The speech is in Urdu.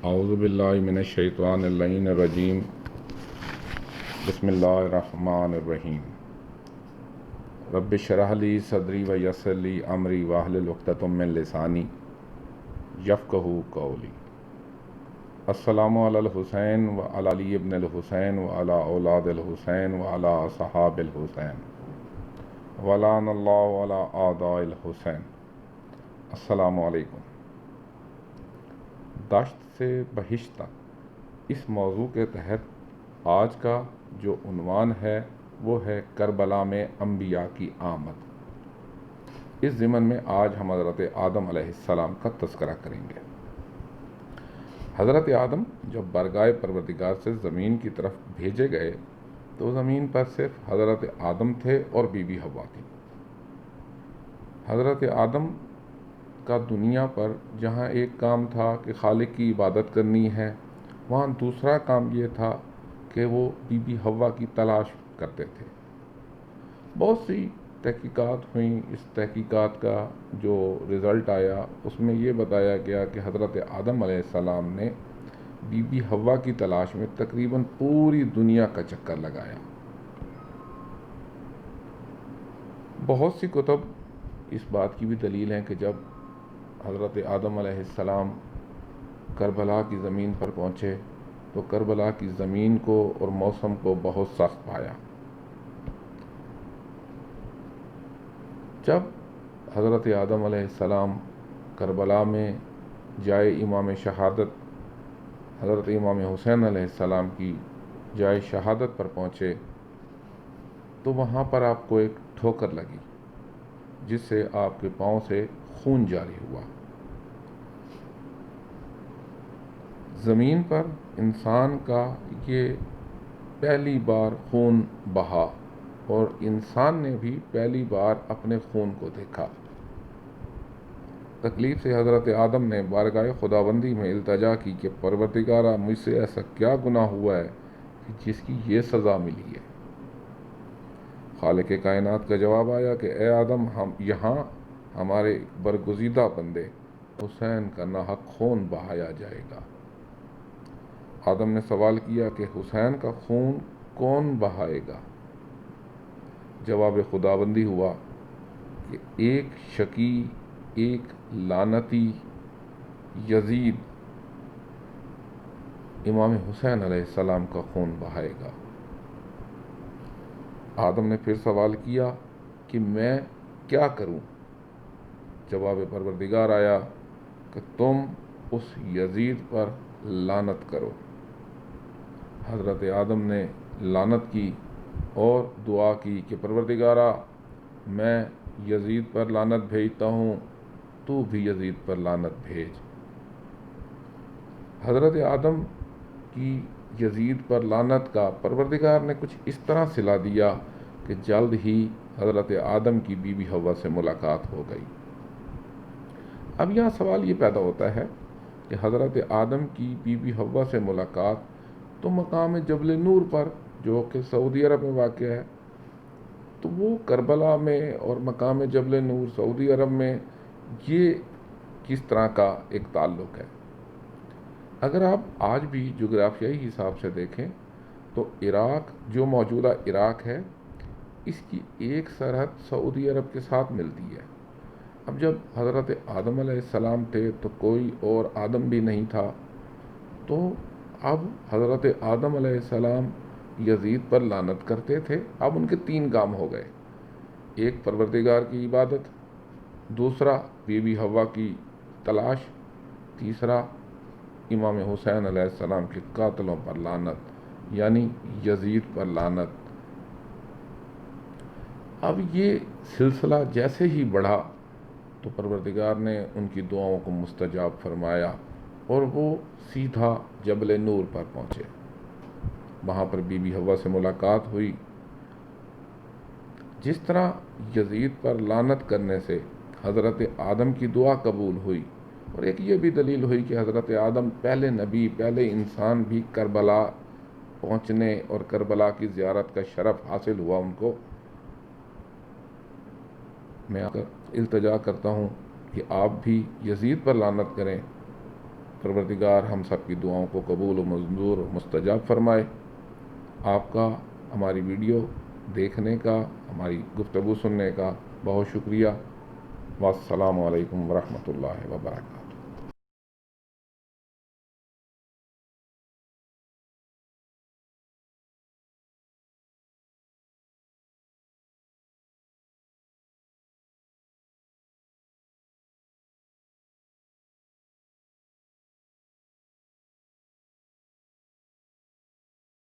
اعوذ باللہ من الشیطان اللعین الرجیم بسم اللہ الرحمن الرحیم رب اشرح لی صدری ویسر لی امری واحلل عقدۃ من لسانی یفقہوا قولی۔ السلام علی الحسین وعلی علی ابن الحسین وعلی اولاد الحسین وعلی اصحاب الحسین ولعن اللہ علی اعداء الحسین۔ السلام علیکم۔ دشت سے بہشت تک، اس موضوع کے تحت آج کا جو عنوان ہے وہ ہے کربلا میں انبیاء کی آمد۔ اس ضمن میں آج ہم حضرت آدم علیہ السلام کا تذکرہ کریں گے۔ حضرت آدم جب بارگاہ پروردگار سے زمین کی طرف بھیجے گئے تو زمین پر صرف حضرت آدم تھے اور بی بی حوا تھی۔ حضرت آدم کا دنیا پر جہاں ایک کام تھا کہ خالق کی عبادت کرنی ہے، وہاں دوسرا کام یہ تھا کہ وہ بی بی حوا کی تلاش کرتے تھے۔ بہت سی تحقیقات ہوئیں، اس تحقیقات کا جو رزلٹ آیا اس میں یہ بتایا گیا کہ حضرت آدم علیہ السلام نے بی بی حوا کی تلاش میں تقریباً پوری دنیا کا چکر لگایا۔ بہت سی کتب اس بات کی بھی دلیل ہیں کہ جب حضرت آدم علیہ السلام کربلا کی زمین پر پہنچے تو کربلا کی زمین کو اور موسم کو بہت سخت پایا۔ جب حضرت آدم علیہ السلام کربلا میں جائے امام شہادت حضرت امام حسین علیہ السلام کی جائے شہادت پر پہنچے تو وہاں پر آپ کو ایک ٹھوکر لگی جس سے آپ کے پاؤں سے خون جاری ہوا۔ زمین پر انسان کا یہ پہلی بار خون بہا اور انسان نے بھی پہلی بار اپنے خون کو دیکھا۔ تکلیف سے حضرت آدم نے بارگاہ خداوندی میں التجا کی کہ پروردگارا، مجھ سے ایسا کیا گناہ ہوا ہے کہ جس کی یہ سزا ملی ہے؟ خالق کائنات کا جواب آیا کہ اے آدم، ہم یہاں ہمارے برگزیدہ بندے حسین کا ناحق خون بہایا جائے گا۔ آدم نے سوال کیا کہ حسین کا خون کون بہائے گا؟ جواب خداوندی ہوا کہ ایک شقی، ایک لعنتی یزید امام حسین علیہ السلام کا خون بہائے گا۔ آدم نے پھر سوال کیا کہ میں کیا کروں؟ جواب پروردگار آیا کہ تم اس یزید پر لعنت کرو۔ حضرت آدم نے لعنت کی اور دعا کی کہ پروردگارا، میں یزید پر لعنت بھیجتا ہوں، تو بھی یزید پر لعنت بھیج۔ حضرت آدم کی یزید پر لعنت کا پروردگار نے کچھ اس طرح صلہ دیا کہ جلد ہی حضرت آدم کی بی بی حوا سے ملاقات ہو گئی۔ اب یہاں سوال یہ پیدا ہوتا ہے کہ حضرت آدم کی بی بی حوا سے ملاقات تو مقام جبل نور پر، جو کہ سعودی عرب میں واقع ہے، تو وہ کربلا میں اور مقام جبل نور سعودی عرب میں یہ کس طرح کا ایک تعلق ہے؟ اگر آپ آج بھی جغرافیائی حساب سے دیکھیں تو عراق، جو موجودہ عراق ہے، اس کی ایک سرحد سعودی عرب کے ساتھ ملتی ہے۔ اب جب حضرت آدم علیہ السلام تھے تو کوئی اور آدم بھی نہیں تھا، تو اب حضرت آدم علیہ السلام یزید پر لعنت کرتے تھے۔ اب ان کے تین کام ہو گئے: ایک پروردگار کی عبادت، دوسرا بی بی حوا کی تلاش، تیسرا امام حسین علیہ السلام کے قاتلوں پر لعنت، یعنی یزید پر لعنت۔ اب یہ سلسلہ جیسے ہی بڑھا تو پروردگار نے ان کی دعاؤں کو مستجاب فرمایا اور وہ سیدھا جبل نور پر پہنچے۔ وہاں پر بی بی حوا سے ملاقات ہوئی۔ جس طرح یزید پر لعنت کرنے سے حضرت آدم کی دعا قبول ہوئی، اور ایک یہ بھی دلیل ہوئی کہ حضرت آدم پہلے نبی، پہلے انسان بھی کربلا پہنچنے اور کربلا کی زیارت کا شرف حاصل ہوا ان کو۔ میں التجا کرتا ہوں کہ آپ بھی یزید پر لعنت کریں پروردگار ہم سب کی دعاؤں کو قبول و منظور و مستجاب فرمائے۔ آپ کا ہماری ویڈیو دیکھنے کا، ہماری گفتگو سننے کا بہت شکریہ۔ والسلام علیکم ورحمۃ اللہ وبرکاتہ۔